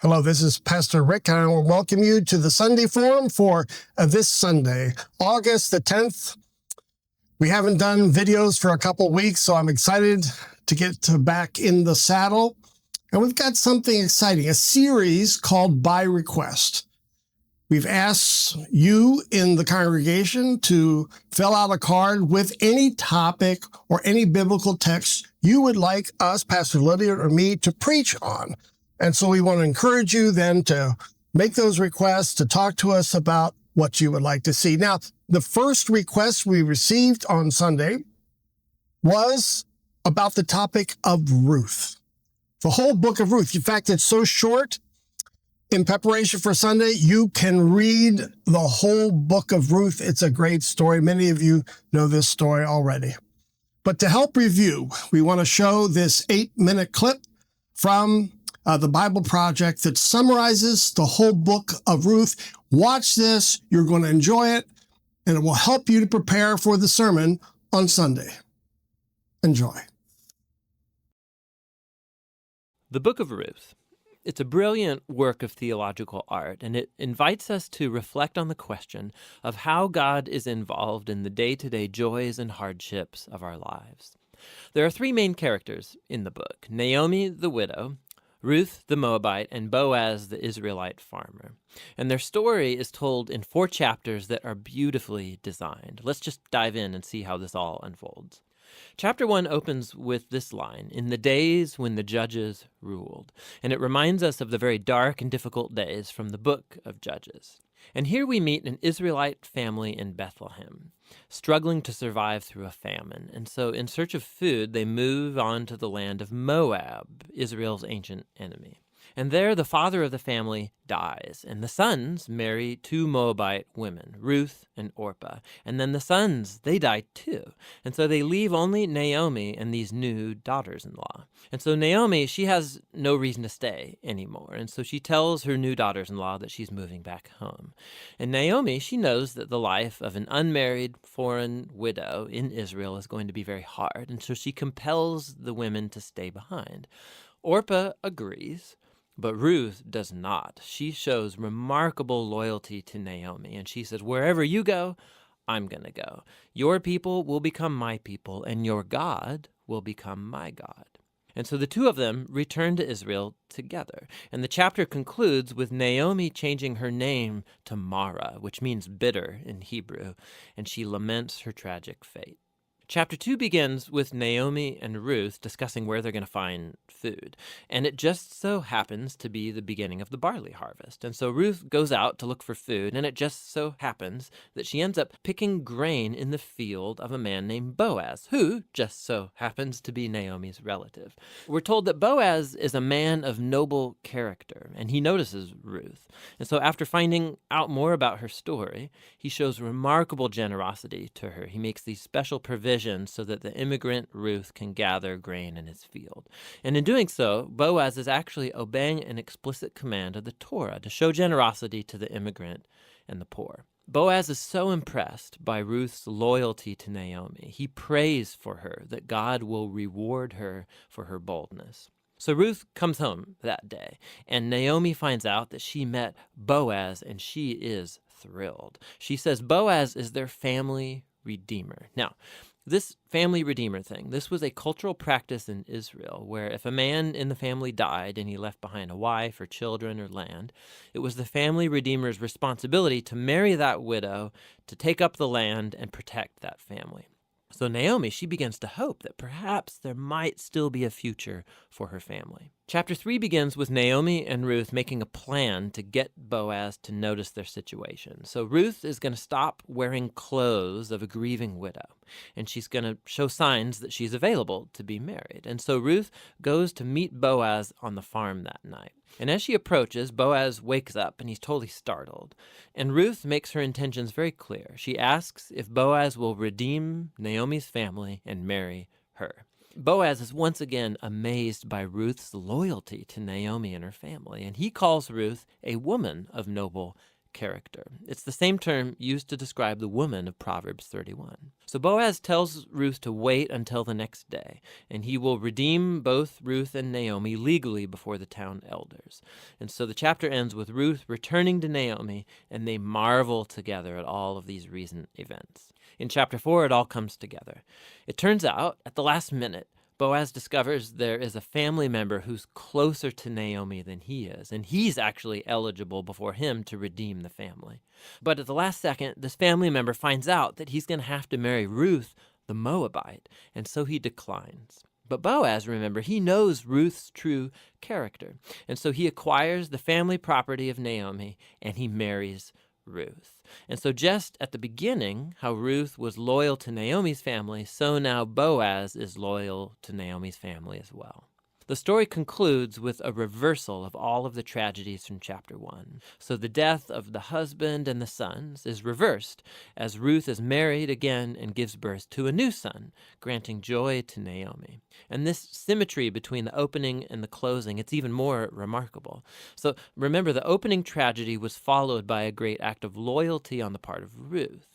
Hello, this is Pastor Rick, and I will welcome you to the Sunday Forum for this Sunday, August the 10th. We haven't done videos for a couple weeks, so I'm excited to get back in the saddle. And we've got something exciting, a series called By Request. We've asked you in the congregation to fill out a card with any topic or any biblical text you would like us, Pastor Lydia or me, to preach on. And so we want to encourage you then to make those requests, to talk to us about what you would like to see. Now, the first request we received on Sunday was about the topic of Ruth, the whole book of Ruth. In fact, it's so short. In preparation for Sunday, you can read the whole book of Ruth. It's a great story. Many of you know this story already. But to help review, we want to show this 8-minute clip from the Bible Project that summarizes the whole book of Ruth. Watch this. You're going to enjoy it, and it will help you to prepare for the sermon on Sunday. Enjoy. The Book of Ruth. It's a brilliant work of theological art, and it invites us to reflect on the question of how God is involved in the day-to-day joys and hardships of our lives. There are three main characters in the book: Naomi, the widow, Ruth, the Moabite, and Boaz, the Israelite farmer. And their story is told in 4 chapters that are beautifully designed. Let's just dive in and see how this all unfolds. Chapter 1 opens with this line, "In the days when the judges ruled." And it reminds us of the very dark and difficult days from the book of Judges. And here we meet an Israelite family in Bethlehem, struggling to survive through a famine. And so in search of food, they move on to the land of Moab, Israel's ancient enemy. And there the father of the family dies, and the sons marry 2 Moabite women, Ruth and Orpah. And then the sons, they die too. And so they leave only Naomi and these new daughters-in-law. And so Naomi, she has no reason to stay anymore. And so she tells her new daughters-in-law that she's moving back home. And Naomi, she knows that the life of an unmarried foreign widow in Israel is going to be very hard. And so she compels the women to stay behind. Orpah agrees, but Ruth does not. She shows remarkable loyalty to Naomi, and she says, "Wherever you go, I'm going to go. Your people will become my people, and your God will become my God." And so the two of them return to Israel together. And the chapter concludes with Naomi changing her name to Mara, which means bitter in Hebrew, and she laments her tragic fate. Chapter 2 begins with Naomi and Ruth discussing where they're going to find food. And it just so happens to be the beginning of the barley harvest. And so Ruth goes out to look for food, and it just so happens that she ends up picking grain in the field of a man named Boaz, who just so happens to be Naomi's relative. We're told that Boaz is a man of noble character, and he notices Ruth. And so after finding out more about her story, he shows remarkable generosity to her. He makes these special provisions so that the immigrant Ruth can gather grain in his field. And in doing so, Boaz is actually obeying an explicit command of the Torah to show generosity to the immigrant and the poor. Boaz is so impressed by Ruth's loyalty to Naomi. He prays for her that God will reward her for her boldness. So Ruth comes home that day, and Naomi finds out that she met Boaz, and she is thrilled. She says Boaz is their family redeemer. Now, this family redeemer thing, this was a cultural practice in Israel where if a man in the family died and he left behind a wife or children or land, it was the family redeemer's responsibility to marry that widow, to take up the land and protect that family. So Naomi, she begins to hope that perhaps there might still be a future for her family. Chapter 3 begins with Naomi and Ruth making a plan to get Boaz to notice their situation. So Ruth is going to stop wearing clothes of a grieving widow, and she's going to show signs that she's available to be married. And so Ruth goes to meet Boaz on the farm that night. And as she approaches, Boaz wakes up and he's totally startled. And Ruth makes her intentions very clear. She asks if Boaz will redeem Naomi's family and marry her. Boaz is once again amazed by Ruth's loyalty to Naomi and her family, and he calls Ruth a woman of noble character. It's the same term used to describe the woman of Proverbs 31. So Boaz tells Ruth to wait until the next day, and he will redeem both Ruth and Naomi legally before the town elders. And so the chapter ends with Ruth returning to Naomi, and they marvel together at all of these recent events. In chapter 4, it all comes together. It turns out, at the last minute, Boaz discovers there is a family member who's closer to Naomi than he is, and he's actually eligible before him to redeem the family. But at the last second, this family member finds out that he's going to have to marry Ruth, the Moabite, and so he declines. But Boaz, remember, he knows Ruth's true character, and so he acquires the family property of Naomi, and he marries Ruth. And so just at the beginning, how Ruth was loyal to Naomi's family, so now Boaz is loyal to Naomi's family as well. The story concludes with a reversal of all of the tragedies from chapter 1. So the death of the husband and the sons is reversed as Ruth is married again and gives birth to a new son, granting joy to Naomi. And this symmetry between the opening and the closing, it's even more remarkable. So remember, the opening tragedy was followed by a great act of loyalty on the part of Ruth.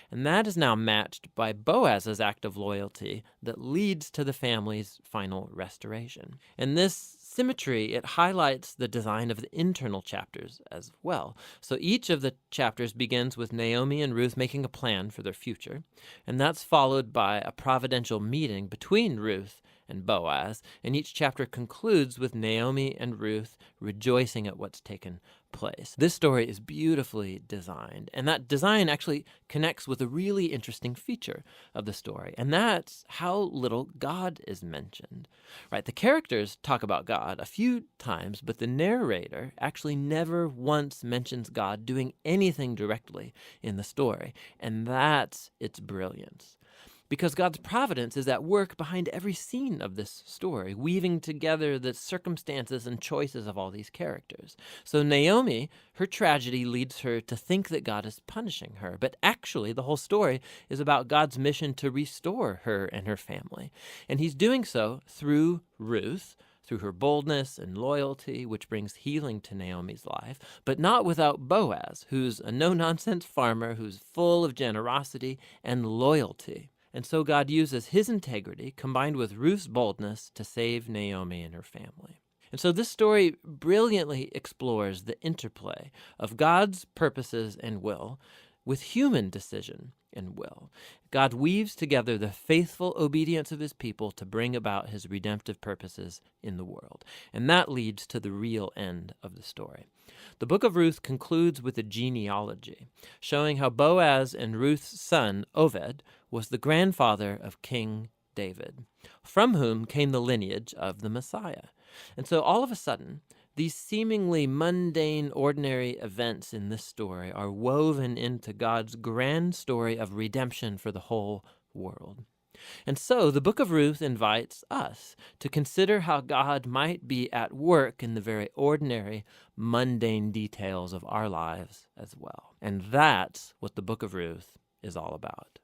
And that is now matched by Boaz's act of loyalty that leads to the family's final restoration. And this symmetry, it highlights the design of the internal chapters as well. So each of the chapters begins with Naomi and Ruth making a plan for their future, and that's followed by a providential meeting between Ruth and Boaz, and each chapter concludes with Naomi and Ruth rejoicing at what's taken place. This story is beautifully designed, and that design actually connects with a really interesting feature of the story, and that's how little God is mentioned. Right? The characters talk about God a few times, but the narrator actually never once mentions God doing anything directly in the story, and that's its brilliance. Because God's providence is at work behind every scene of this story, weaving together the circumstances and choices of all these characters. So Naomi, her tragedy leads her to think that God is punishing her, but actually the whole story is about God's mission to restore her and her family. And he's doing so through Ruth, through her boldness and loyalty, which brings healing to Naomi's life, but not without Boaz, who's a no-nonsense farmer who's full of generosity and loyalty. And so God uses his integrity combined with Ruth's boldness to save Naomi and her family. And so this story brilliantly explores the interplay of God's purposes and will with human decision and will. God weaves together the faithful obedience of his people to bring about his redemptive purposes in the world. And that leads to the real end of the story. The book of Ruth concludes with a genealogy, showing how Boaz and Ruth's son, Oved, was the grandfather of King David, from whom came the lineage of the Messiah. And so all of a sudden, these seemingly mundane, ordinary events in this story are woven into God's grand story of redemption for the whole world. And so the book of Ruth invites us to consider how God might be at work in the very ordinary, mundane details of our lives as well. And that's what the book of Ruth is all about.